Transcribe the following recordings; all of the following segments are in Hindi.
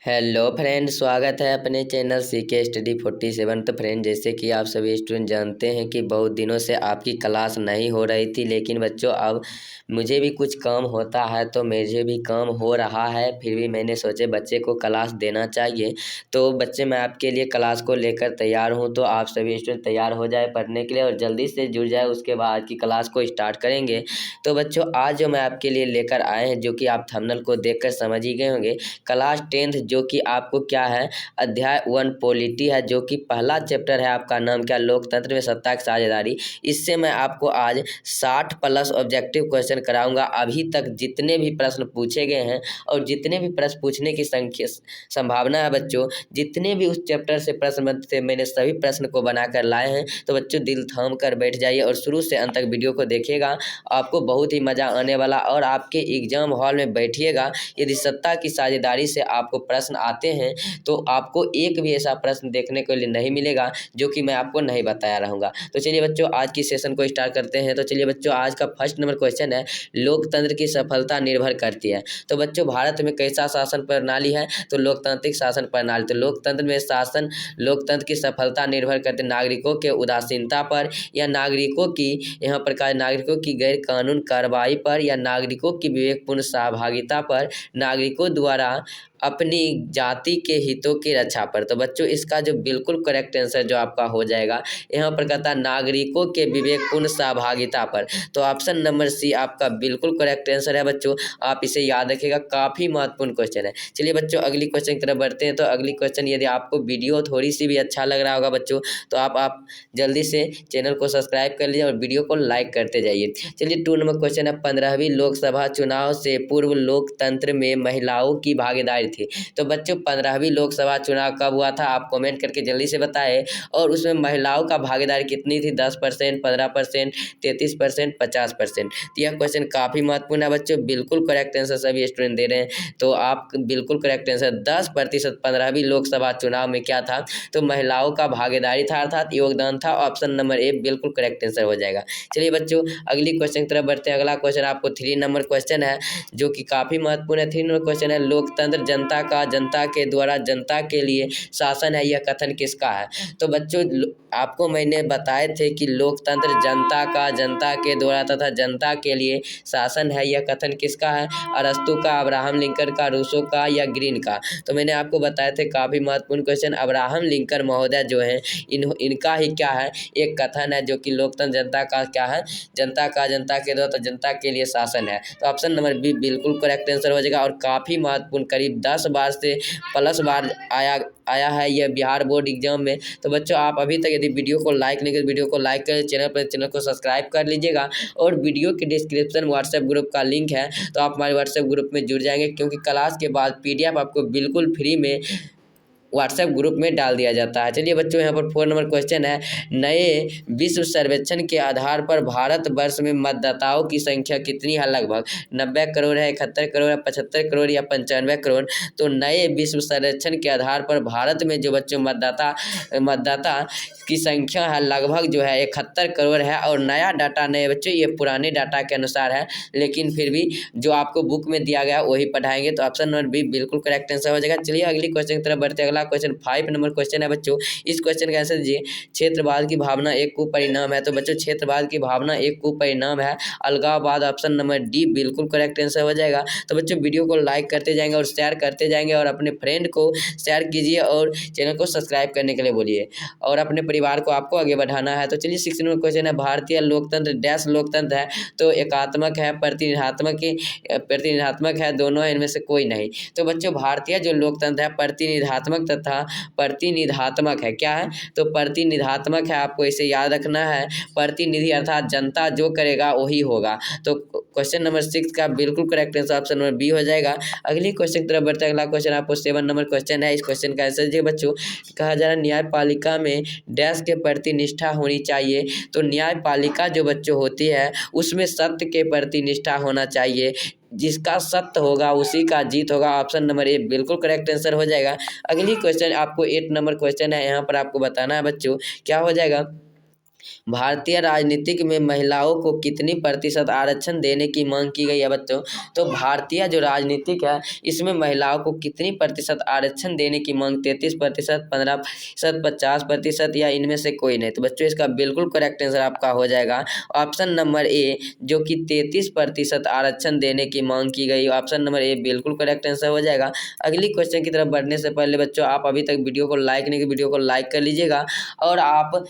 हेलो फ्रेंड, स्वागत है अपने चैनल सीके स्टडी 47। तो फ्रेंड, जैसे कि आप सभी स्टूडेंट जानते हैं कि बहुत दिनों से आपकी क्लास नहीं हो रही थी, लेकिन बच्चों अब मुझे भी कुछ काम होता है तो मुझे भी काम हो रहा है। फिर भी मैंने सोचे बच्चे को क्लास देना चाहिए। तो बच्चे, मैं आपके लिए क्लास को लेकर तैयार हूँ, तो आप सभी स्टूडेंट तैयार हो जाए पढ़ने के लिए और जल्दी से जुड़ जाए। उसके बाद की क्लास को स्टार्ट करेंगे। तो बच्चों, आज जो मैं आपके लिए लेकर आए हैं, जो कि आप थंबनेल को देखकर समझ ही गए होंगे, क्लास 10th, जो कि आपको क्या है, अध्याय 1 पॉलिटी है, जो कि पहला चैप्टर है। आपका नाम क्या, लोकतंत्र में सत्ता की साझेदारी। इससे मैं आपको आज 60 प्लस ऑब्जेक्टिव क्वेश्चन कराऊंगा। अभी तक जितने भी प्रश्न पूछे गए हैं और जितने भी प्रश्न पूछने की संभावना है बच्चों, जितने भी उस चैप्टर से प्रश्न बनते थे, मैंने सभी प्रश्न को बनाकर लाए हैं। तो बच्चों, दिल थाम कर बैठ जाइए और शुरू से अंत तक वीडियो को देखिएगा। आपको बहुत ही मज़ा आने वाला। और आपके एग्जाम हॉल में बैठिएगा, यदि सत्ता की साझेदारी से आपको प्रश्न आते हैं तो आपको एक भी ऐसा प्रश्न देखने को लिए नहीं मिलेगा जो कि मैं आपको नहीं बताया रहूँगा। तो चलिए बच्चों, आज की सेशन को स्टार्ट करते हैं। तो चलिए बच्चों, आज का फर्स्ट नंबर क्वेश्चन है, लोकतंत्र की सफलता निर्भर करती है। तो बच्चों, भारत में कैसा शासन प्रणाली है, तो लोकतांत्रिक शासन प्रणाली। तो लोकतंत्र में लोकतंत्र की सफलता निर्भर करती है नागरिकों के उदासीनता पर, या नागरिकों की यहाँ पर नागरिकों की गैर कानून कार्रवाई पर, या नागरिकों की विवेकपूर्ण सहभागिता पर, नागरिकों द्वारा अपनी जाति के हितों की रक्षा पर। तो बच्चों, इसका जो बिल्कुल करेक्ट आंसर जो आपका हो जाएगा, यहाँ पर कहता है नागरिकों के विवेकपूर्ण सहभागिता पर। तो ऑप्शन नंबर सी आपका बिल्कुल करेक्ट आंसर है बच्चों। आप इसे याद रखिएगा, काफ़ी महत्वपूर्ण क्वेश्चन है। चलिए बच्चों, अगली क्वेश्चन की तरफ बढ़ते हैं। तो अगली क्वेश्चन, यदि आपको वीडियो थोड़ी सी भी अच्छा लग रहा होगा बच्चों, तो आप जल्दी से चैनल को सब्सक्राइब कर लीजिए और वीडियो को लाइक करते जाइए। चलिए, 2 नंबर क्वेश्चन है, 15वीं लोकसभा चुनाव से पूर्व लोकतंत्र में महिलाओं की भागीदारी थी। तो बच्चों, 15वीं लोकसभा चुनाव कब हुआ था, आप कमेंट करके जल्दी से बताएं। और उसमें महिलाओं का भागीदारी कितनी थी, 10%, 15%, 33%, 50%। तो यह क्वेश्चन काफ़ी महत्वपूर्ण है बच्चों। बिल्कुल करेक्ट आंसर सभी स्टूडेंट दे रहे हैं। तो आप बिल्कुल करेक्ट आंसर 10% 15वीं लोकसभा चुनाव में क्या था, तो महिलाओं का भागीदारी था, अर्थात योगदान था। ऑप्शन नंबर ए बिल्कुल करेक्ट आंसर हो जाएगा। चलिए बच्चों, अगली क्वेश्चन की तरफ बढ़ते हैं। अगला क्वेश्चन आपको 3 नंबर क्वेश्चन है, जो कि काफ़ी महत्वपूर्ण है। 3 नंबर क्वेश्चन है, लोकतंत्र जनता का, जनता के द्वारा जनता के लिए शासन है, यह कथन किसका है। तो बच्चों, आपको मैंने बताए थे कि लोकतंत्र जनता का, जनता के द्वारा तथा जनता के लिए शासन है, यह कथन किसका है, अरस्तु का, अब्राहम लिंकन का, रूसो का, या ग्रीन का। तो मैंने आपको बताए थे, काफ़ी महत्वपूर्ण क्वेश्चन। अब्राहम लिंकन महोदय जो हैं, इनका ही क्या है, एक कथन है, जो कि लोकतंत्र जनता का क्या है, जनता का, जनता के द्वारा तो जनता के लिए शासन है। तो ऑप्शन नंबर बी बिल्कुल करेक्ट आंसर हो जाएगा। और काफ़ी महत्वपूर्ण, करीब 10 बार से प्लस बार आया है यह बिहार बोर्ड एग्जाम में। तो बच्चों, आप अभी तक यदि वीडियो को लाइक नहीं कर, वीडियो को लाइक कर चैनल को सब्सक्राइब कर लीजिएगा। और वीडियो के डिस्क्रिप्शन व्हाट्सएप ग्रुप का लिंक है, तो आप हमारे व्हाट्सएप ग्रुप में जुड़ जाएंगे, क्योंकि क्लास के बाद PDF आपको बिल्कुल फ्री में व्हाट्सएप ग्रुप में डाल दिया जाता है। चलिए बच्चों, यहाँ पर 4 नंबर क्वेश्चन है, नए विश्व सर्वेक्षण के आधार पर भारत वर्ष में मतदाताओं की संख्या कितनी है, लगभग 90 करोड़ है, 71 करोड़ है, 75 करोड़, या 95 करोड़। तो नए विश्व सर्वेक्षण के आधार पर भारत में जो बच्चों मतदाता की संख्या है, लगभग जो है 71 करोड़ है। और नया डाटा नहीं है बच्चों, ये पुराने डाटा के अनुसार है, लेकिन फिर भी जो आपको बुक में दिया गया वही पढ़ाएंगे। तो ऑप्शन नंबर बी बिल्कुल करेक्ट आंसर हो जाएगा। चलिए अगली क्वेश्चन की तरफ बढ़ते हैं। अगला क्वेश्चन 5 नंबर क्वेश्चन है बच्चों। इस क्वेश्चन का आंसर दीजिए, क्षेत्रवाद की भावना एक कुपरिणाम है। तो बच्चों, क्षेत्रवाद की भावना एक कुपरिणाम है, अलगाववाद। ऑप्शन नंबर डी बिल्कुल करेक्ट आंसर हो जाएगा। तो बच्चों, वीडियो को लाइक करते जाएंगे और शेयर करते जाएंगे, और अपने फ्रेंड को शेयर कीजिए और चैनल को सब्सक्राइब करने के लिए बोलिए, और अपने परिवार को आपको आगे बढ़ाना है। तो चलिए 6 नंबर क्वेश्चन है, भारतीय लोकतंत्र डैश लोकतंत्र है। तो एकात्मक है, प्रतिनिधात्मक है, दोनों है, इनमें से कोई नहीं। तो बच्चों, भारतीय जो लोकतंत्र है प्रतिनिधात्मक तथा प्रतिनिधात्मक है। क्या है, तो प्रतिनिधात्मक है, आपको इसे याद रखना है। प्रतिनिधि अर्थात जनता जो करेगा वही होगा। तो क्वेश्चन नंबर 6 का बिल्कुल correct answer option number B हो जाएगा। अगली क्वेश्चन की तरफ बढ़ते हैं। अगला क्वेश्चन आपको 7 नंबर क्वेश्चन है। इस क्वेश्चन का आंसर दीजिए बच्चों, कहा जा रहा है न्यायपालिका में डैश के प्रति निष्ठा होनी चाहिए। तो न्यायपालिका जो बच्चों होती है, उसमें सत्य के प्रति निष्ठा होना चाहिए, जिसका सत्य होगा उसी का जीत होगा। ऑप्शन नंबर ए बिल्कुल करेक्ट आंसर हो जाएगा। अगली क्वेश्चन आपको 8 नंबर क्वेश्चन है, यहाँ पर आपको बताना है बच्चों क्या हो जाएगा, भारतीय राजनीतिक में महिलाओं को कितनी प्रतिशत आरक्षण देने की मांग की गई है बच्चों। तो भारतीय जो राजनीतिक है इसमें महिलाओं को कितनी प्रतिशत आरक्षण देने की मांग 33%, 15%, 50% या इनमें से कोई नहीं। तो बच्चों इसका बिल्कुल करेक्ट आंसर आपका हो जाएगा ऑप्शन नंबर ए, जो कि 33% आरक्षण देने की मांग की गई। ऑप्शन नंबर ए बिल्कुल करेक्ट आंसर हो जाएगा। अगली क्वेश्चन की तरफ बढ़ने से पहले बच्चों आप अभी तक वीडियो को लाइक नहीं किए, वीडियो को लाइक कर लीजिएगा। और आप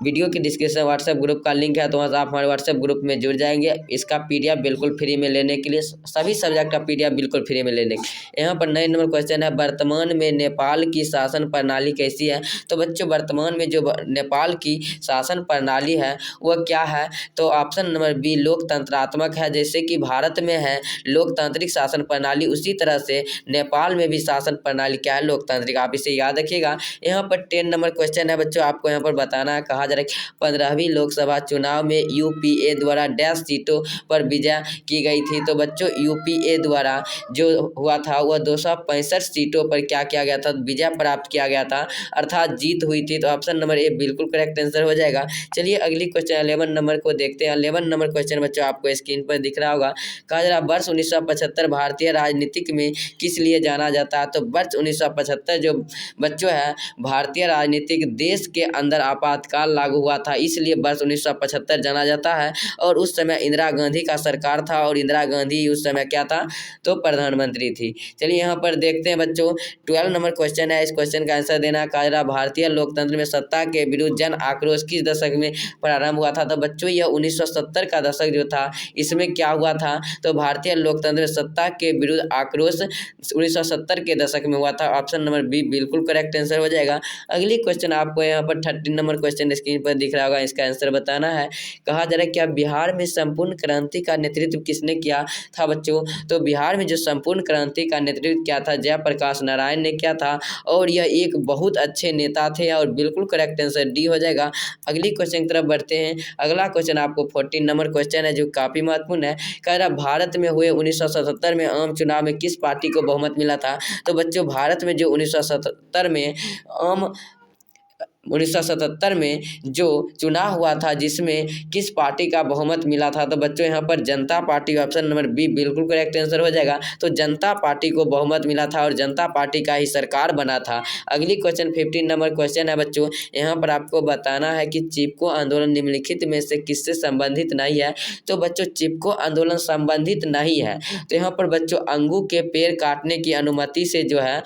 वीडियो के डिस्क्रिप्शन व्हाट्सएप ग्रुप का लिंक है, तो वहाँ से आप हमारे व्हाट्सएप ग्रुप में जुड़ जाएंगे। इसका पीडीएफ बिल्कुल फ्री में लेने के लिए, सभी सब्जेक्ट का पीडीएफ बिल्कुल फ्री में लेने के। यहाँ पर 9 नंबर क्वेश्चन है, वर्तमान में नेपाल की शासन प्रणाली कैसी है। तो बच्चों वर्तमान में जो नेपाल की शासन प्रणाली है वह क्या है। तो ऑप्शन नंबर बी लोकतंत्रात्मक है। जैसे कि भारत में है लोकतांत्रिक शासन प्रणाली, उसी तरह से नेपाल में भी शासन प्रणाली क्या है, लोकतांत्रिक। आप इसे याद रखिएगा। यहाँ पर 10 नंबर क्वेश्चन है बच्चों, आपको यहाँ पर बताना है, कहा जा रहा है 15वीं लोकसभा चुनाव में यूपीए द्वारा डैश सीटों पर विजय की गई थी। तो बच्चों यूपीए द्वारा जो हुआ था वह 265 सीटों पर क्या किया गया था, विजय प्राप्त किया गया था, अर्थात जीत हुई थी। तो ऑप्शन नंबर ए बिल्कुल करेक्ट आंसर हो जाएगा। चलिए अगली क्वेश्चन 11 नंबर को देखते हैं। 11 नंबर क्वेश्चन बच्चों आपको स्क्रीन पर दिख रहा होगा। कहा जा रहा वर्ष 1975 भारतीय राजनीतिक में किस लिए जाना जाता है। तो वर्ष 1975 जो बच्चों है भारतीय राजनीतिक देश के अंदर आपातकाल लागू हुआ था, इसलिए वर्ष 1975 जाना जाता है। और उस समय इंदिरा गांधी का सरकार था और इंदिरा गांधी उस समय क्या था, तो प्रधानमंत्री थी। चलिए यहाँ पर देखते हैं बच्चों 12 नंबर क्वेश्चन है। इस क्वेश्चन का आंसर देना। कहा जा रहा भारतीय लोकतंत्र में सत्ता के विरुद्ध जन आक्रोश किस दशक में प्रारंभ हुआ था। तो बच्चों यह 1970 का दशक जो था इसमें क्या हुआ था, तो भारतीय लोकतंत्र में सत्ता के विरुद्ध आक्रोश 1970 के दशक में हुआ था। ऑप्शन नंबर बी बिल्कुल करेक्ट आंसर हो जाएगा। अगली क्वेश्चन आपको यहाँ पर 13 नंबर क्वेश्चन स्क्रीन पर दिख रहा होगा, इसका आंसर बताना है। कहा जा रहा है क्या बिहार में संपूर्ण क्रांति का नेतृत्व किसने किया था बच्चों। तो बिहार में जो संपूर्ण क्रांति का नेतृत्व किया था जयप्रकाश नारायण ने किया था, और यह एक बहुत अच्छे नेता थे, और बिल्कुल करेक्ट आंसर डी हो जाएगा। अगली क्वेश्चन की तरफ बढ़ते हैं। अगला क्वेश्चन आपको 14 नंबर क्वेश्चन है जो काफी महत्वपूर्ण है। कह रहा भारत में हुए 1977 में आम चुनाव में किस पार्टी को बहुमत मिला था। तो बच्चों भारत में जो 1977 में 1977 में जो चुनाव हुआ था जिसमें किस पार्टी का बहुमत मिला था। तो बच्चों यहाँ पर जनता पार्टी, ऑप्शन नंबर बी बिल्कुल करेक्ट आंसर हो जाएगा। तो जनता पार्टी को बहुमत मिला था और जनता पार्टी का ही सरकार बना था। अगली क्वेश्चन 15 नंबर क्वेश्चन है बच्चों, यहाँ पर आपको बताना है कि चिपको आंदोलन निम्नलिखित में से किससे संबंधित नहीं है। तो बच्चों चिपको आंदोलन संबंधित नहीं है। तो यहाँ पर बच्चों अंगू के पेड़ काटने की अनुमति से जो है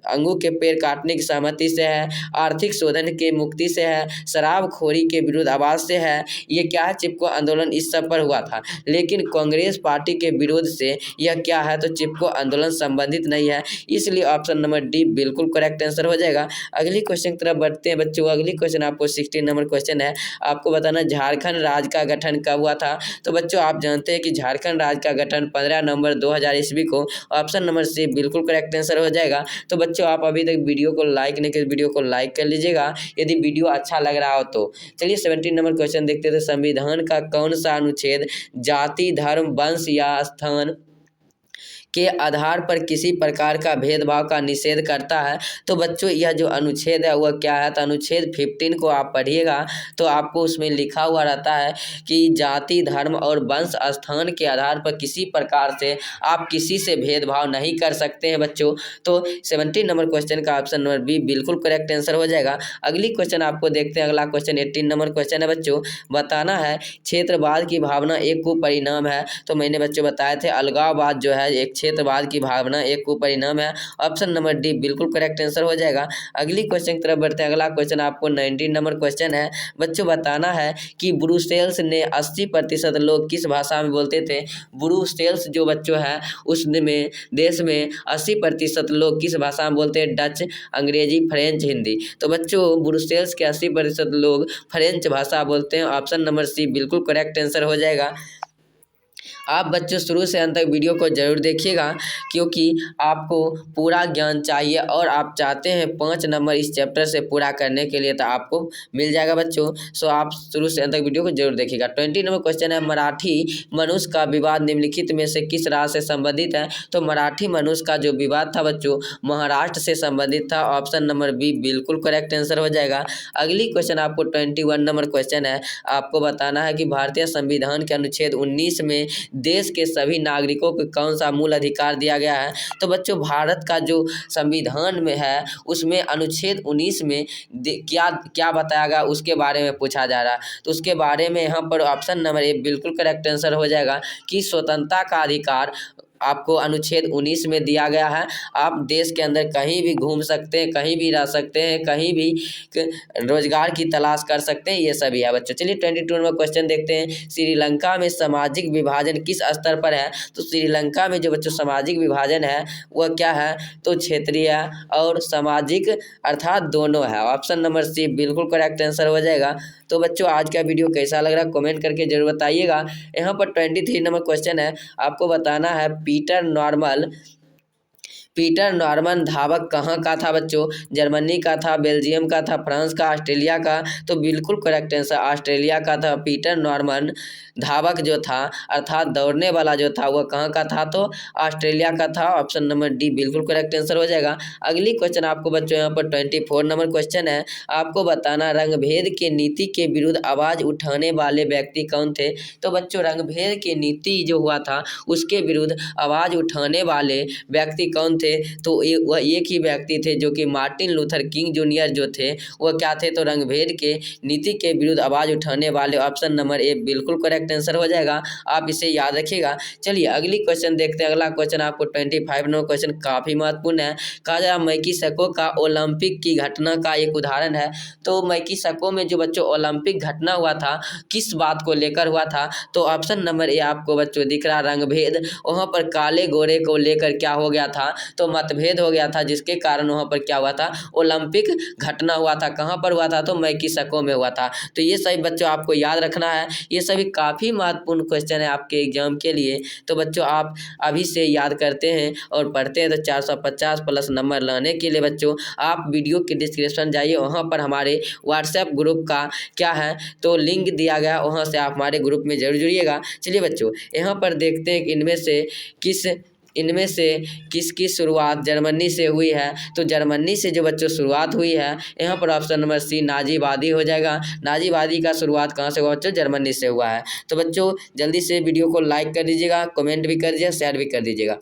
अंगू के पेड़ काटने की सहमति से है, आर्थिक शोधन के मुक्ति से है, शराबखोरी के विरुद्ध आवाज से है। ये क्या है, चिपको आंदोलन इस सब पर हुआ था। लेकिन कांग्रेस पार्टी के विरोध से यह क्या है, तो चिपको आंदोलन संबंधित नहीं है, इसलिए ऑप्शन नंबर डी बिल्कुल करेक्ट आंसर हो जाएगा। अगली क्वेश्चन की तरफ बढ़ते हैं बच्चों। अगली क्वेश्चन आपको 16 नंबर क्वेश्चन है, आपको बताना झारखंड राज्य का गठन कब हुआ था। तो बच्चों आप जानते हैं कि झारखंड राज्य का गठन 15 नवंबर 2000 ईस्वी को। ऑप्शन नंबर सी बिल्कुल करेक्ट आंसर हो जाएगा। तो बच्चों आप अभी तक वीडियो को लाइक नहीं किए, वीडियो को लाइक कर लीजिएगा यदि वीडियो अच्छा लग रहा हो तो। चलिए 17 नंबर क्वेश्चन देखते थे। संविधान का कौन सा अनुच्छेद जाति, धर्म, वंश या स्थान के आधार पर किसी प्रकार का भेदभाव का निषेध करता है। तो बच्चों यह जो अनुच्छेद है वह क्या है, तो अनुच्छेद 15 को आप पढ़िएगा तो आपको उसमें लिखा हुआ रहता है कि जाति, धर्म और वंश स्थान के आधार पर किसी प्रकार से आप किसी से भेदभाव नहीं कर सकते हैं बच्चों। तो 17 नंबर क्वेश्चन का ऑप्शन नंबर बी बिल्कुल करेक्ट आंसर हो जाएगा। अगली क्वेश्चन आपको देखते हैं। अगला क्वेश्चन 18 नंबर क्वेश्चन है बच्चों, बताना है क्षेत्रवाद की भावना एक कुपरिणाम है। तो मैंने बच्चों बताए थे अलगाववाद जो है एक क्षेत्रवाद की भावना एक कुपरिणाम है। ऑप्शन नंबर डी बिल्कुल करेक्ट आंसर हो जाएगा। अगली क्वेश्चन की तरफ बढ़ते हैं। अगला क्वेश्चन आपको 19 नंबर क्वेश्चन है बच्चों, बताना है कि ब्रुसेल्स ने 80% लोग किस भाषा में बोलते थे। ब्रुसेल्स जो बच्चों है उसमें देश में 80% लोग किस भाषा में बोलते हैं, डच, अंग्रेजी, फ्रेंच, हिंदी। तो बच्चों ब्रुसेल्स के 80% लोग फ्रेंच भाषा बोलते हैं। ऑप्शन नंबर सी बिल्कुल करेक्ट आंसर हो जाएगा। आप बच्चों शुरू से अंत तक वीडियो को ज़रूर देखिएगा, क्योंकि आपको पूरा ज्ञान चाहिए और आप चाहते हैं 5 नंबर इस चैप्टर से पूरा करने के लिए, तो आपको मिल जाएगा बच्चों। सो आप शुरू से अंत तक वीडियो को जरूर देखिएगा। 20 नंबर क्वेश्चन है, मराठी मनुष्य का विवाद निम्नलिखित में से किस राज्य से संबंधित है। तो मराठी मनुष्य का जो विवाद था बच्चों, महाराष्ट्र से संबंधित था। ऑप्शन नंबर बी बिल्कुल करेक्ट आंसर हो जाएगा। अगली क्वेश्चन आपको 21 नंबर क्वेश्चन है, आपको बताना है कि भारतीय संविधान के अनुच्छेद 19 में देश के सभी नागरिकों को कौन सा मूल अधिकार दिया गया है। तो बच्चों भारत का जो संविधान में है उसमें अनुच्छेद 19 में क्या क्या बताया गया उसके बारे में पूछा जा रहा है। तो उसके बारे में यहाँ पर ऑप्शन नंबर ए बिल्कुल करेक्ट आंसर हो जाएगा कि स्वतंत्रता का अधिकार आपको अनुच्छेद 19 में दिया गया है। आप देश के अंदर कहीं भी घूम सकते हैं, कहीं भी रह सकते हैं, कहीं भी रोजगार की तलाश कर सकते हैं, ये सभी है बच्चों। चलिए 22 नंबर क्वेश्चन देखते हैं, श्रीलंका में सामाजिक विभाजन किस स्तर पर है। तो श्रीलंका में जो बच्चों सामाजिक विभाजन है वह क्या है, तो क्षेत्रीय और सामाजिक अर्थात दोनों है। ऑप्शन नंबर सी बिल्कुल करेक्ट आंसर हो जाएगा। तो बच्चों आज का वीडियो कैसा लग रहा है कमेंट करके जरूर बताइएगा। यहाँ पर 23 नंबर क्वेश्चन है, आपको बताना है पीटर नॉर्मन धावक कहाँ का था बच्चों। जर्मनी का था, बेल्जियम का था, फ्रांस का, ऑस्ट्रेलिया का। तो बिल्कुल करेक्ट आंसर ऑस्ट्रेलिया का था। पीटर नॉर्मन धावक जो था अर्थात दौड़ने वाला जो था वह कहाँ का था, तो ऑस्ट्रेलिया का था। ऑप्शन नंबर डी बिल्कुल करेक्ट आंसर हो जाएगा। अगली क्वेश्चन आपको बच्चों यहाँ पर 24 नंबर क्वेश्चन है, आपको बताना रंगभेद के नीति के विरुद्ध आवाज उठाने वाले व्यक्ति कौन थे। तो बच्चों रंगभेद की नीति जो हुआ था उसके विरुद्ध आवाज उठाने वाले व्यक्ति कौन थे, तो वह एक ही व्यक्ति थे जो कि मार्टिन लूथर किंग जूनियर जो थे वह क्या थे, तो रंगभेद के नीति के विरुद्ध आवाज उठाने वाले। ऑप्शन नंबर ए बिल्कुल करेक्ट आंसर हो जाएगा, आप इसे याद रखिएगा। चलिए अगली क्वेश्चन देखते हैं। अगला क्वेश्चन आपको 25 नंबर क्वेश्चन काफी महत्वपूर्ण है, कहा जा मैक्सिको का ओलंपिक की घटना का एक उदाहरण है। तो मैक्सिको में जो बच्चों ओलंपिक घटना हुआ था किस बात को लेकर हुआ था, तो ऑप्शन नंबर ए आपको बच्चों दिख रहा रंगभेद। वहाँ पर काले गोरे को लेकर क्या हो गया था, तो मतभेद हो गया था, जिसके कारण वहाँ पर क्या हुआ था, ओलंपिक घटना हुआ था। कहाँ पर हुआ था, तो मैक्सिको में हुआ था। तो ये सभी बच्चों आपको याद रखना है, ये सभी काफ़ी महत्वपूर्ण क्वेश्चन है आपके एग्जाम के लिए। तो बच्चों आप अभी से याद करते हैं और पढ़ते हैं तो 450 प्लस नंबर लाने के लिए बच्चों आप वीडियो के डिस्क्रिप्शन जाइए, वहाँ पर हमारे व्हाट्सएप ग्रुप का क्या है, तो लिंक दिया गया, वहाँ से आप हमारे ग्रुप में जरूर जुड़िएगा। चलिए बच्चों यहाँ पर देखते हैं कि इनमें से किसकी शुरुआत जर्मनी से हुई है। तो जर्मनी से जो बच्चों शुरुआत हुई है, यहाँ पर ऑप्शन नंबर सी नाजीवादी हो जाएगा। नाजीवादी का शुरुआत कहाँ से हुआ बच्चों, जर्मनी से हुआ है। तो बच्चों जल्दी से वीडियो को लाइक कर दीजिएगा, कमेंट भी कर दीजिएगा, शेयर भी कर दीजिएगा।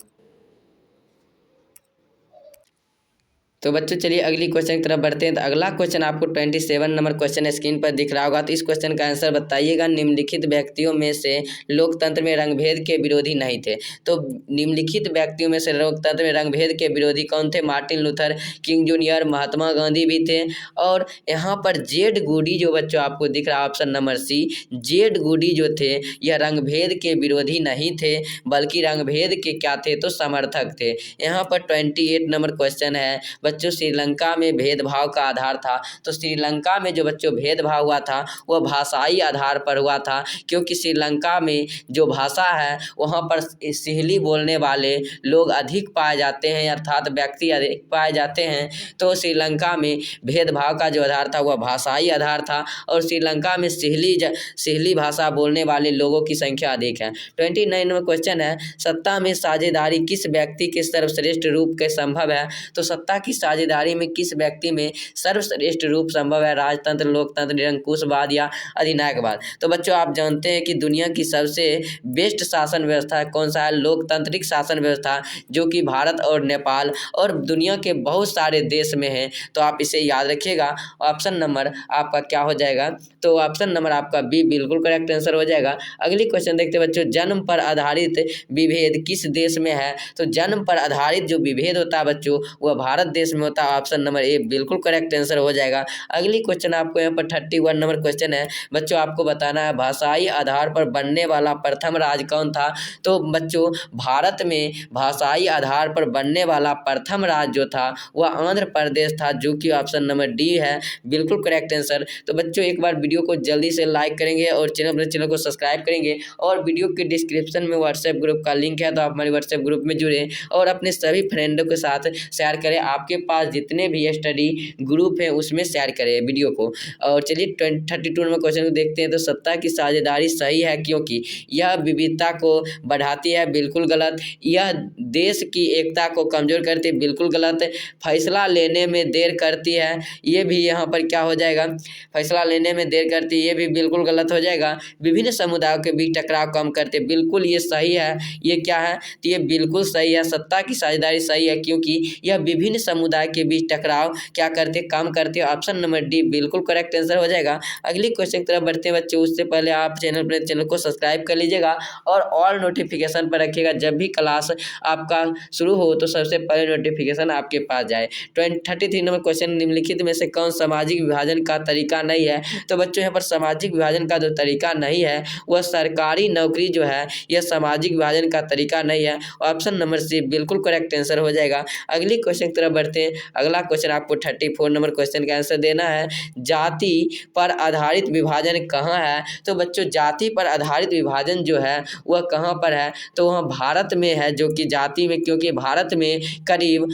तो बच्चों चलिए अगली क्वेश्चन की तरफ बढ़ते हैं। तो अगला क्वेश्चन आपको 27 नंबर क्वेश्चन स्क्रीन पर दिख रहा होगा। तो इस क्वेश्चन का आंसर बताइएगा, निम्नलिखित व्यक्तियों में से लोकतंत्र में रंगभेद के विरोधी नहीं थे। तो निम्नलिखित व्यक्तियों में से लोकतंत्र में रंगभेद के विरोधी कौन थे, Martin Luther king junior, Mahatma Gandhi भी थे। और यहाँ पर जेड गुडी जो बच्चों आपको दिख रहा है ऑप्शन नंबर सी, जेड गुडी जो थे यह रंगभेद के विरोधी नहीं थे, बल्कि रंगभेद के क्या थे, तो समर्थक थे। यहाँ पर 28 नंबर क्वेश्चन है बच्चों, श्रीलंका में भेदभाव का आधार था। तो श्रीलंका में जो बच्चों भेदभाव हुआ था वह भाषाई आधार पर हुआ था, क्योंकि श्रीलंका में जो भाषा है वहाँ पर सिंहली बोलने वाले लोग अधिक पाए जाते हैं, अर्थात व्यक्ति अधिक पाए जाते हैं। तो श्रीलंका में भेदभाव का जो आधार था वह भाषाई आधार था, और श्रीलंका में सिंहली भाषा बोलने वाले लोगों की संख्या अधिक है। 29 नंबर क्वेश्चन है, सत्ता में साझेदारी किस व्यक्ति के सर्वश्रेष्ठ रूप के संभव है। तो सत्ता की साझेदारी में किस व्यक्ति में सर्वश्रेष्ठ रूप संभव है, राजतंत्र, लोकतंत्र, निरंकुशवाद या अधिनायकवाद। तो बच्चों आप जानते हैं कि दुनिया की सबसे बेस्ट शासन व्यवस्था कौन सा है, लोकतांत्रिक शासन व्यवस्था, जो कि भारत और नेपाल और दुनिया के बहुत सारे देश में है। तो आप इसे याद रखिएगा। ऑप्शन नंबर आपका क्या हो जाएगा, तो ऑप्शन नंबर आपका बी बिल्कुल करेक्ट आंसर हो जाएगा। अगली क्वेश्चन देखते हैं बच्चों, जन्म पर आधारित विभेद किस देश में है। तो जन्म पर आधारित जो विभेद होता है बच्चों वह भारत देश इसमें होता है? ऑप्शन नंबर ए बिल्कुल करेक्ट आंसर हो जाएगा। अगली क्वेश्चन आपको यहाँ पर 31 नंबर क्वेश्चन है। बच्चों आपको बताना है भाषाई आधार पर बनने वाला प्रथम राज्य कौन था? तो बच्चों भारत में भाषाई आधार पर बनने वाला प्रथम राज्य जो था वह आंध्र प्रदेश था, जो कि ऑप्शन नंबर डी है बिल्कुल करेक्ट आंसर। तो बच्चों एक बार वीडियो को जल्दी से लाइक करेंगे और अपने चैनल को सब्सक्राइब करेंगे, और वीडियो के डिस्क्रिप्शन में व्हाट्सएप ग्रुप का लिंक है, तो आप हमारे व्हाट्सएप ग्रुप में जुड़े और अपने सभी फ्रेंडों के साथ शेयर करें। आपके पास जितने भी स्टडी ग्रुप हैं उसमें शेयर करें वीडियो को। और चलिए 32 नंबर क्वेश्चन को देखते हैं। तो सत्ता की साझेदारी सही है क्योंकि यह विविधता को बढ़ाती है, बिल्कुल गलत। यह देश की एकता को कमजोर करती है, बिल्कुल गलत। फैसला लेने में देर करती है, ये भी यहाँ पर क्या हो जाएगा? फैसला लेने में देर करती है, ये भी बिल्कुल गलत हो जाएगा। विभिन्न समुदायों के बीच टकराव कम करते, बिल्कुल ये सही है। ये क्या है? तो ये बिल्कुल सही है, सत्ता की साझेदारी सही है क्योंकि यह विभिन्न समुदाय के बीच टकराव क्या करते? कम करते। ऑप्शन नंबर डी बिल्कुल करेक्ट आंसर हो जाएगा। अगली क्वेश्चन की तरफ बढ़ते हैं बच्चों, उससे पहले आप चैनल को सब्सक्राइब कर लीजिएगा और ऑल नोटिफिकेशन पर रखिएगा। जब भी क्लास आपका शुरू हो तो सबसे पहले नोटिफिकेशन आपके पास जाए। 33 नंबर क्वेश्चन, निम्नलिखित में से कौन सामाजिक विभाजन का तरीका नहीं है? तो बच्चों यहाँ पर सामाजिक विभाजन का जो तरीका नहीं है वह सरकारी नौकरी जो है, यह सामाजिक विभाजन का तरीका नहीं है। ऑप्शन नंबर सी बिल्कुल करेक्ट आंसर हो जाएगा। अगली क्वेश्चन की तरफ बढ़ते हैं। अगला क्वेश्चन आपको 34 नंबर क्वेश्चन का आंसर देना है। जाति पर आधारित विभाजन कहाँ है? तो बच्चों जाति पर आधारित विभाजन जो है वह कहाँ पर है? तो वह भारत में है, जो कि जाति में, क्योंकि भारत में करीब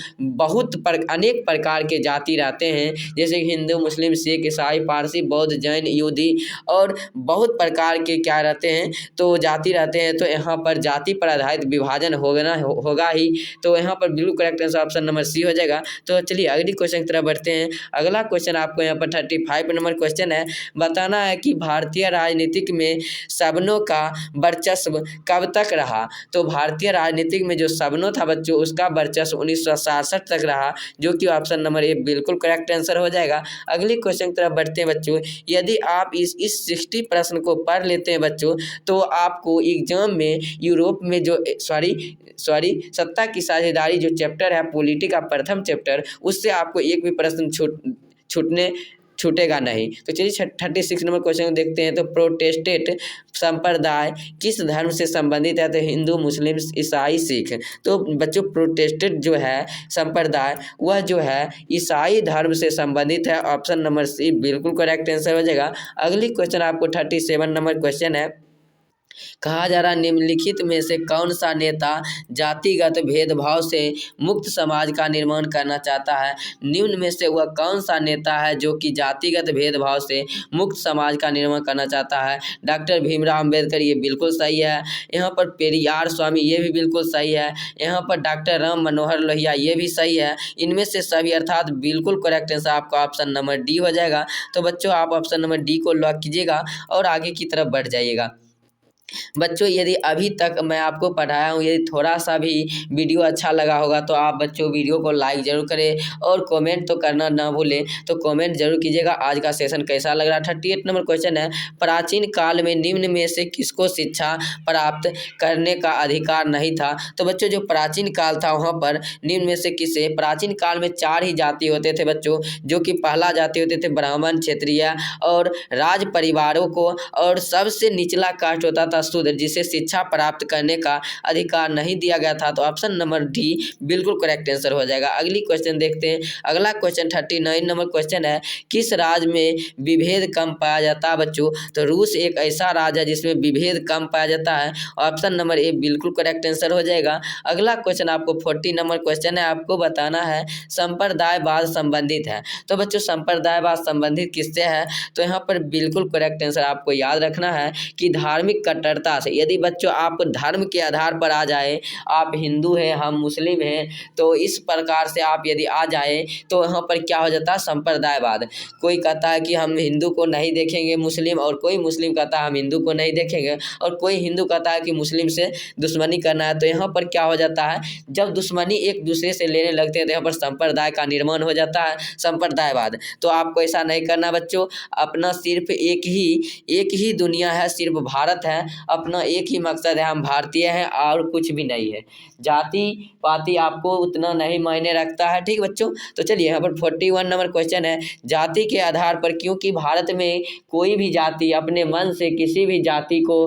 अनेक प्रकार के जाति रहते हैं, जैसे कि हिंदू, मुस्लिम, सिख, ईसाई, पारसी, बौद्ध, जैन, यहूदी और बहुत प्रकार के क्या रहते हैं तो जाति रहते हैं। तो यहाँ पर जाति पर आधारित विभाजन होगा ही। तो यहाँ पर बिल्कुल correct answer option number C हो जाएगा। तो चलिए अगली क्वेश्चन की तरफ बढ़ते हैं। अगला क्वेश्चन आपको यहाँ पर 35 नंबर क्वेश्चन है। बताना है कि भारतीय राजनीतिक में सवर्णों का वर्चस्व कब तक रहा? तो भारतीय राजनीतिक में जो सवर्णों था बच्चों उसका वर्चस्व 1967 तक रहा, जो कि ऑप्शन नंबर ए बिल्कुल करेक्ट आंसर हो जाएगा। अगली क्वेश्चन की तरफ बढ़ते हैं बच्चों। यदि आप इस 60 प्रश्न को पढ़ लेते हैं बच्चों तो आपको एग्जाम में यूरोप में जो सत्ता की साझेदारी जो चैप्टर है पॉलिटी का प्रथम चैप्टर, उससे आपको एक भी प्रश्न छूटेगा नहीं। तो चलिए 36 नंबर क्वेश्चन को देखते हैं। तो प्रोटेस्टेंट संप्रदाय किस धर्म से संबंधित है? तो हिंदू, मुस्लिम, ईसाई, सिख। तो बच्चों प्रोटेस्टेंट जो है संप्रदाय वह जो है ईसाई धर्म से संबंधित है। ऑप्शन नंबर सी बिल्कुल करेक्ट आंसर हो जाएगा। अगली क्वेश्चन आपको 37 नंबर क्वेश्चन है। कहा जा रहा निम्नलिखित में से कौन सा नेता जातिगत भेदभाव से मुक्त समाज का निर्माण करना चाहता है? निम्न में से वह कौन सा नेता है जो कि जातिगत भेदभाव से मुक्त समाज का निर्माण करना चाहता है? डॉक्टर भीमराव अंबेडकर, ये बिल्कुल सही है। यहाँ पर पेरियार स्वामी, ये भी बिल्कुल सही है। यहाँ पर डॉक्टर राम मनोहर लोहिया, ये भी सही है। इनमें से सभी अर्थात बिल्कुल करेक्ट आंसर आपका ऑप्शन नंबर डी हो जाएगा। तो बच्चों आप ऑप्शन नंबर डी को लॉक कीजिएगा और आगे की तरफ बढ़ जाइएगा। बच्चों यदि अभी तक मैं आपको पढ़ाया हूँ, यदि थोड़ा सा भी वीडियो अच्छा लगा होगा तो आप बच्चों वीडियो को लाइक ज़रूर करें और कमेंट तो करना ना भूलें। तो कमेंट जरूर कीजिएगा आज का सेशन कैसा लग रहा है। 38 नंबर क्वेश्चन है। प्राचीन काल में निम्न में से किसको शिक्षा प्राप्त करने का अधिकार नहीं था? तो बच्चों जो प्राचीन काल था वहाँ पर निम्न में से किसे, प्राचीन काल में 4 ही जाति होते थे बच्चों, जो कि पहला जाति होते थे ब्राह्मण, क्षत्रिय और राज परिवारों को, और सबसे निचला कास्ट होता था शूद्र, जिसे शिक्षा प्राप्त करने का अधिकार नहीं दिया गया था। तो ऑप्शन नंबर डी बिल्कुल करेक्ट आंसर हो जाएगा। अगली क्वेश्चन देखते हैं। अगला क्वेश्चन 39 नंबर क्वेश्चन है। किस राज्य में विभेद कम पाया जाता है बच्चों? तो रूस एक ऐसा राज्य है जिसमें विभेद कम पाया जाता है। ऑप्शन नंबर ए बिल्कुल करेक्ट आंसर हो जाएगा। अगला क्वेश्चन आपको 40 नंबर क्वेश्चन है। आपको बताना है संप्रदायवाद संबंधित है। तो बच्चों संप्रदायवाद संबंधित किससे है? तो यहाँ पर बिल्कुल करेक्ट आंसर आपको याद रखना है कि धार्मिक कट्टरता से। यदि बच्चों आप धर्म के आधार पर आ जाए, आप हिंदू हैं हम मुस्लिम हैं, तो इस प्रकार से आप यदि आ जाए तो यहाँ पर क्या हो जाता है संप्रदायवाद। कोई कहता है कि हम हिंदू को नहीं देखेंगे मुस्लिम, और कोई मुस्लिम कहता है हम हिंदू को नहीं देखेंगे, और कोई हिंदू कहता है कि मुस्लिम से दुश्मनी करना है। तो यहाँ पर क्या हो जाता है, जब दुश्मनी एक दूसरे से लेने लगते हैं तो यहाँ पर संप्रदाय का निर्माण हो जाता है, संप्रदायवाद। तो आपको ऐसा नहीं करना बच्चों। अपना सिर्फ एक ही दुनिया है, सिर्फ भारत है, अपना एक ही मकसद है, हम भारतीय हैं और कुछ भी नहीं है। जाति पाति आपको उतना नहीं मायने रखता है। ठीक बच्चों, तो चलिए यहाँ पर 41 नंबर क्वेश्चन है, जाति के आधार पर क्योंकि भारत में कोई भी जाति अपने मन से किसी भी जाति को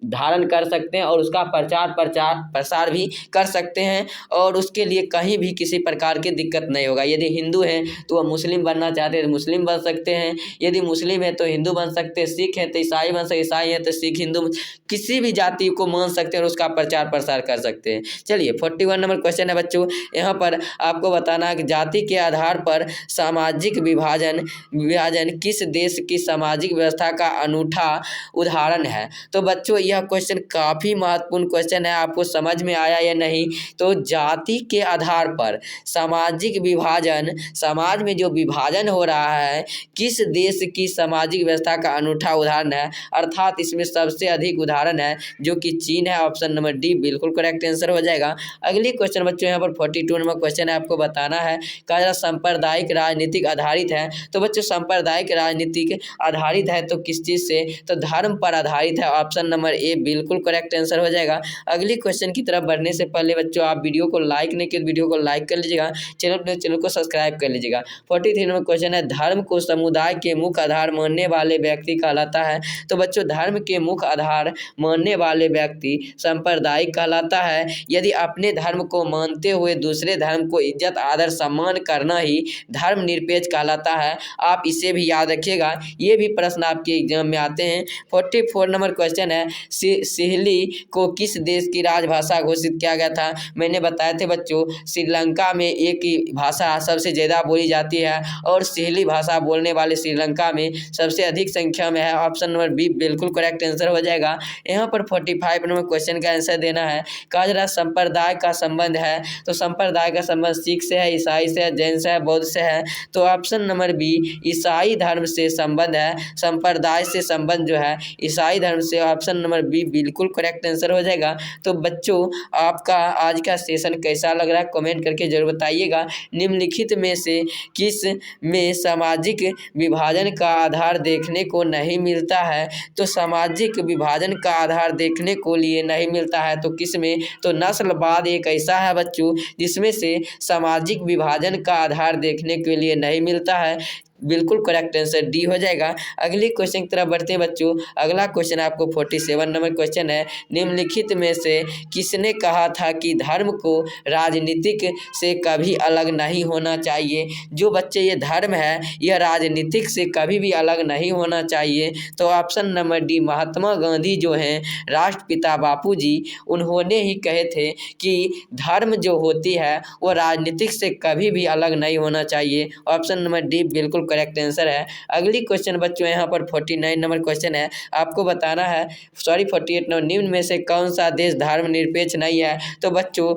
धारण कर सकते हैं और उसका प्रसार भी कर सकते हैं, और उसके लिए कहीं भी किसी प्रकार की दिक्कत नहीं होगा। यदि हिंदू हैं तो वह मुस्लिम बनना चाहते हैं तो मुस्लिम बन सकते हैं, यदि मुस्लिम है तो हिंदू बन सकते हैं, सिख है तो ईसाई बन सकते, ईसाई है तो सिख हिंदू, किसी भी जाति को मान सकते हैं और उसका प्रचार प्रसार कर सकते हैं। चलिए 41 नंबर क्वेश्चन है बच्चों, यहाँ पर आपको बताना है कि जाति के आधार पर सामाजिक विभाजन किस देश की सामाजिक व्यवस्था का अनूठा उदाहरण है। तो बच्चों यह क्वेश्चन काफ़ी महत्वपूर्ण क्वेश्चन है, आपको समझ में आया या नहीं। तो जाति के आधार पर सामाजिक विभाजन, समाज में जो विभाजन हो रहा है, किस देश की सामाजिक व्यवस्था का अनूठा उदाहरण है, अर्थात इसमें सबसे अधिक उदाहरण है जो कि चीन है। ऑप्शन नंबर डी बिल्कुल करेक्ट आंसर हो जाएगा। अगली क्वेश्चन बच्चों यहाँ पर 42 नंबर क्वेश्चन है, आपको बताना है कहा सांप्रदायिक राजनीतिक आधारित है। तो बच्चों सांप्रदायिक राजनीतिक आधारित है तो किस चीज़ से, तो धर्म पर आधारित है। ऑप्शन नंबर ए बिल्कुल करेक्ट आंसर हो जाएगा। अगली क्वेश्चन की तरफ बढ़ने से पहले बच्चों आप वीडियो को लाइक नहीं किए, वीडियो को लाइक कर लीजिएगा, चैनल को सब्सक्राइब कर लीजिएगा। 43 नंबर क्वेश्चन है, धर्म को समुदाय के मुख्य आधार मानने वाले व्यक्ति कहलाता है। तो बच्चों धर्म के मुख्य आधार मानने वाले व्यक्ति सांप्रदायिक कहलाता है। यदि अपने धर्म को मानते हुए दूसरे धर्म को इज्जत आदर सम्मान करना ही धर्म निरपेक्ष कहलाता है। आप इसे भी याद रखिएगा, ये भी प्रश्न आपके एग्जाम में आते हैं। 44 नंबर क्वेश्चन है, सिहली को किस देश की राजभाषा घोषित किया गया था। मैंने बताया थे बच्चों श्रीलंका में एक ही भाषा सबसे ज़्यादा बोली जाती है और सिहली भाषा बोलने वाले श्रीलंका में सबसे अधिक संख्या में है। ऑप्शन नंबर बी बिल्कुल करेक्ट आंसर हो जाएगा। यहाँ पर 45 नंबर क्वेश्चन का आंसर देना है, कहा जा रहा संप्रदाय का संबंध है। तो संप्रदाय का संबंध सिख से है, ईसाई से है, जैन से है, बौद्ध से है। तो ऑप्शन नंबर बी ईसाई धर्म से संबंध है, संप्रदाय से संबंध जो है ईसाई धर्म से। ऑप्शन नंबर बी बिल्कुल करेक्ट आंसर हो जाएगा। तो बच्चों आपका आज का सेशन कैसा लग रहा है कमेंट करके जरूर बताइएगा। निम्नलिखित में से किस में सामाजिक विभाजन का आधार देखने को नहीं मिलता है। तो सामाजिक विभाजन का आधार देखने को लिए नहीं मिलता है तो किस में, तो नस्लवाद एक ऐसा है बच्चों जिसमें से सामाजिक विभाजन का आधार देखने के लिए नहीं मिलता है। बिल्कुल करेक्ट आंसर डी हो जाएगा। अगली क्वेश्चन की तरफ बढ़ते हैं बच्चों। अगला क्वेश्चन आपको 47 नंबर क्वेश्चन है, निम्नलिखित में से किसने कहा था कि धर्म को राजनीतिक से कभी अलग नहीं होना चाहिए। जो बच्चे ये धर्म है यह राजनीतिक से कभी भी अलग नहीं होना चाहिए। तो option number D Mahatma Gandhi जो हैं राष्ट्रपिता बापू जी, उन्होंने ही कहे थे कि धर्म जो होती है वो राजनीतिक से कभी भी अलग नहीं होना चाहिए। ऑप्शन नंबर डी बिल्कुल करेक्ट आंसर है। अगली क्वेश्चन बच्चों यहाँ पर 49 नंबर क्वेश्चन है, आपको बताना है 48 नंबर, निम्न में से कौन सा देश धर्मनिरपेक्ष नहीं है। तो बच्चों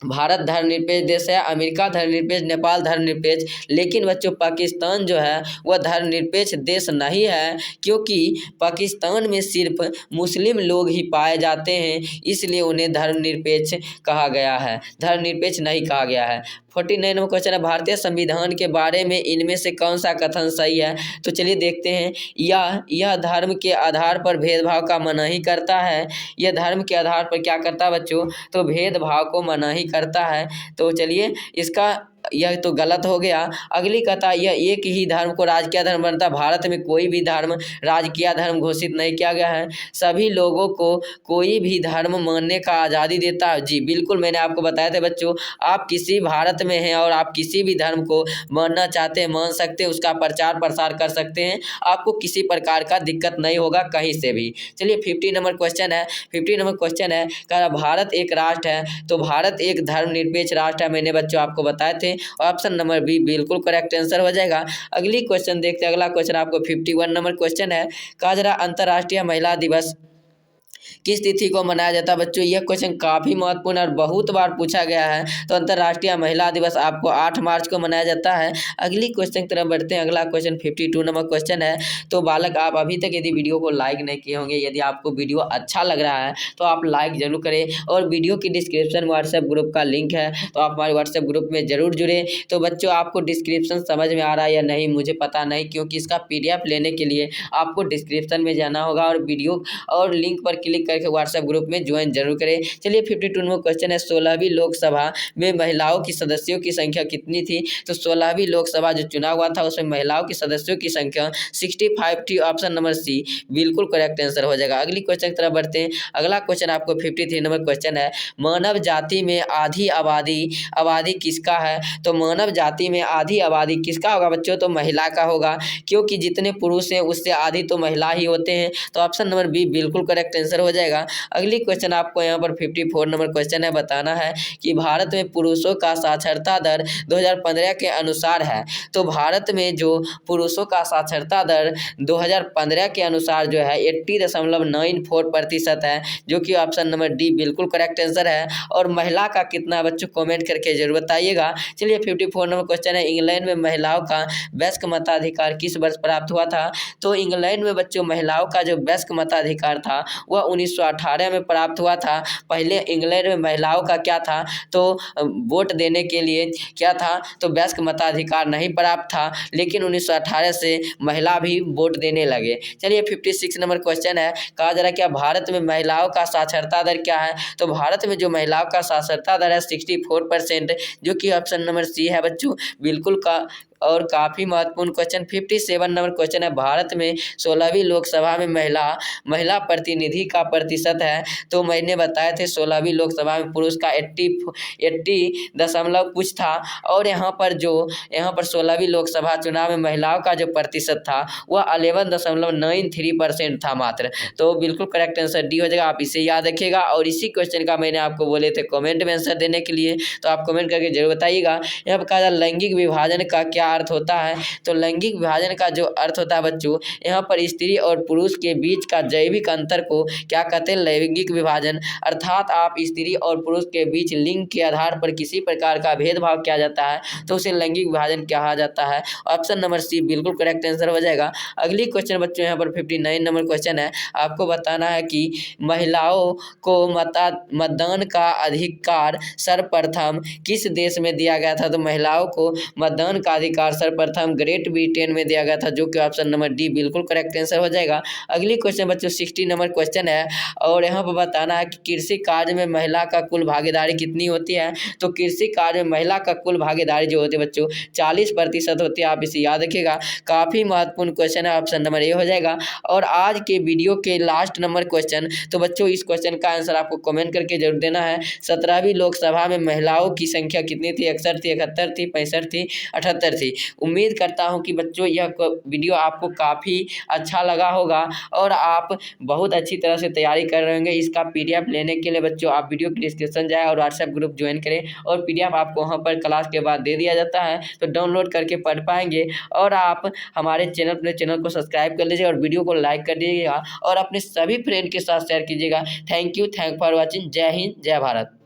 भारत धर्मनिरपेक्ष देश है, अमेरिका धर्मनिरपेक्ष, नेपाल धर्मनिरपेक्ष, लेकिन बच्चों पाकिस्तान जो है वह धर्मनिरपेक्ष देश नहीं है, क्योंकि पाकिस्तान में सिर्फ मुस्लिम लोग ही पाए जाते हैं, इसलिए उन्हें धर्मनिरपेक्ष कहा गया है, धर्मनिरपेक्ष नहीं कहा गया है। 49 नंबर क्वेश्चन है, भारतीय संविधान के बारे में इनमें से कौन सा कथन सही है। तो चलिए देखते हैं। यह धर्म के आधार पर भेदभाव का मनाही करता है। यह धर्म के आधार पर क्या करता है बच्चों, तो भेदभाव को मनाही करता है। तो चलिए इसका यह तो गलत हो गया। अगली कथा, यह एक ही धर्म को राजकीय धर्म बनता है। भारत में कोई भी धर्म राजकीय धर्म घोषित नहीं किया गया है, सभी लोगों को कोई भी धर्म मानने का आज़ादी देता है। जी बिल्कुल, मैंने आपको बताया था बच्चों, आप किसी भारत में हैं और आप किसी भी धर्म को मानना चाहते हैं मान सकते हैं, उसका प्रचार प्रसार कर सकते हैं, आपको किसी प्रकार का दिक्कत नहीं होगा कहीं से भी। चलिए 50 नंबर क्वेश्चन है, 50 नंबर क्वेश्चन है, कहा भारत एक राष्ट्र है। तो भारत एक धर्मनिरपेक्ष राष्ट्र है, मैंने बच्चों आपको बताए थे। ऑप्शन नंबर बी बिल्कुल करेक्ट आंसर हो जाएगा। अगली क्वेश्चन देखते हैं। अगला क्वेश्चन आपको 51 नंबर क्वेश्चन है, कहा जा रहा अंतर्राष्ट्रीय महिला दिवस किस तिथि को मनाया जाता है बच्चों? यह क्वेश्चन काफ़ी महत्वपूर्ण और बहुत बार पूछा गया है। तो अंतर्राष्ट्रीय महिला दिवस आपको 8 मार्च को मनाया जाता है। अगली क्वेश्चन की तरफ बढ़ते हैं। अगला क्वेश्चन 52 नंबर क्वेश्चन है। तो बालक, आप अभी तक यदि वीडियो को लाइक नहीं किए होंगे, यदि आपको वीडियो अच्छा लग रहा है तो आप लाइक जरूर करें, और वीडियो की डिस्क्रिप्शन में व्हाट्सएप ग्रुप का लिंक है, तो आप हमारे व्हाट्सएप ग्रुप में जरूर जुड़े। तो बच्चों, आपको डिस्क्रिप्शन समझ में आ रहा है या नहीं मुझे पता नहीं, क्योंकि इसका PDF लेने के लिए आपको डिस्क्रिप्शन में जाना होगा और वीडियो और लिंक पर क्लिक करके व्हाट्सएप ग्रुप में ज्वाइन जरूर करें। चलिए 52 नंबर क्वेश्चन है। 16वीं लोकसभा में महिलाओं की सदस्यों की संख्या कितनी थी? तो 16वीं लोकसभा जो चुनाव हुआ था उसमें महिलाओं की सदस्यों की संख्या 65 थी। ऑप्शन नंबर सी बिल्कुल करेक्ट आंसर हो जाएगा। अगली क्वेश्चन की तरफ बढ़ते हैं। अगला क्वेश्चन आपको 53 नंबर क्वेश्चन है। मानव जाति में आधी आबादी आबादी किसका है? तो मानव जाति में आधी आबादी किसका होगा बच्चों? तो महिला का होगा, क्योंकि जितने पुरुष हैं उससे आधी तो महिला ही होते हैं। तो ऑप्शन नंबर बी बिल्कुल करेक्ट आंसर हो जाएगा। अगली क्वेश्चन आपको यहाँ पर 54 नंबर क्वेश्चन है। बताना है कि भारत में पुरुषों का साक्षरता दर 2015 के अनुसार है। तो भारत में जो पुरुषों का साक्षरता दर 2015 के अनुसार जो है 80.94% है, जो कि ऑप्शन नंबर डी बिल्कुल करेक्ट आंसर है। और महिला का कितना है बच्चों? कमेंट करके जरूर बताइएगा। चलिए 54 नंबर क्वेश्चन है। इंग्लैंड में महिलाओं का वयस्क मताधिकार किस वर्ष प्राप्त हुआ था? तो इंग्लैंड में बच्चों महिलाओं का जो वयस्क मताधिकार था वह 1918 में प्राप्त हुआ था। पहले इंग्लैंड में महिलाओं का क्या था? तो वोट देने के लिए क्या था? तो वयस्क मताधिकार नहीं प्राप्त था, लेकिन 1918 से महिला भी वोट देने लगे। चलिए 56 नंबर क्वेश्चन है। कहा जा रहा है क्या भारत में महिलाओं का साक्षरता दर क्या है? तो भारत में जो महिलाओं का साक्षरता दर है 64%, जो कि ऑप्शन नंबर सी है बच्चों बिल्कुल का और काफ़ी महत्वपूर्ण क्वेश्चन। 57 नंबर क्वेश्चन है। भारत में 16वीं लोकसभा में महिला प्रतिनिधि का प्रतिशत है। तो मैंने बताया थे 16वीं लोकसभा में पुरुष का 80 दशमलव कुछ था, और यहाँ पर 16वीं लोकसभा चुनाव में महिलाओं का जो प्रतिशत था वह 11.93% था मात्र। तो बिल्कुल करेक्ट आंसर डी हो जाएगा। आप इसे याद रखिएगा, और इसी क्वेश्चन का मैंने आपको बोले थे कमेंट में आंसर देने के लिए, तो आप कमेंट करके जरूर बताइएगा। यहाँ पर कहा जा लैंगिक विभाजन का क्या अर्थ होता है? तो लैंगिक विभाजन का जो अर्थ होता है बच्चों, यहाँ पर स्त्री और पुरुष के बीच का जैविक अंतर को क्या कहते हैं? लैंगिक विभाजन। अर्थात आप स्त्री और पुरुष के बीच लिंग के आधार पर किसी प्रकार का भेदभाव किया जाता है तो उसे लैंगिक विभाजन कहा जाता है। ऑप्शन नंबर सी बिल्कुल करेक्ट आंसर हो जाएगा। अगली क्वेश्चन बच्चों यहाँ पर 59 नंबर क्वेश्चन है। आपको बताना है कि महिलाओं को मतदान का अधिकार सर्वप्रथम किस देश में दिया गया था? तो महिलाओं को मतदान का अधिकार सर्वप्रथम ग्रेट ब्रिटेन में दिया गया था, जो कि ऑप्शन नंबर डी बिल्कुल करेक्ट आंसर हो जाएगा। अगली क्वेश्चन बच्चों 60 नंबर क्वेश्चन है, और यहाँ पर बताना है कि कृषि कार्य में महिला का कुल भागीदारी कितनी होती है? तो कृषि कार्य में महिला का कुल भागीदारी जो होती है बच्चों 40% होती है। आप इसे याद रखिएगा, काफ़ी महत्वपूर्ण क्वेश्चन है। ऑप्शन नंबर ए हो जाएगा। और आज के वीडियो के लास्ट नंबर क्वेश्चन, तो बच्चों इस क्वेश्चन का आंसर आपको कमेंट करके जरूर देना है। 17वीं लोकसभा में महिलाओं की संख्या कितनी थी? 61 थी, 71 थी, 65 थी, 78 थी। उम्मीद करता हूं कि बच्चों यह वीडियो आपको काफ़ी अच्छा लगा होगा और आप बहुत अच्छी तरह से तैयारी कर रहे होंगे। इसका PDF लेने के लिए बच्चों आप वीडियो की डिस्क्रिप्शन जाए और व्हाट्सएप ग्रुप ज्वाइन करें, और PDF आपको वहां पर क्लास के बाद दे दिया जाता है, तो डाउनलोड करके पढ़ पाएंगे। और आप हमारे चैनल को सब्सक्राइब कर लीजिए और वीडियो को लाइक कर दीजिएगा और अपने सभी फ्रेंड के साथ शेयर कीजिएगा। Thank you for watching. जय हिंद, जय भारत।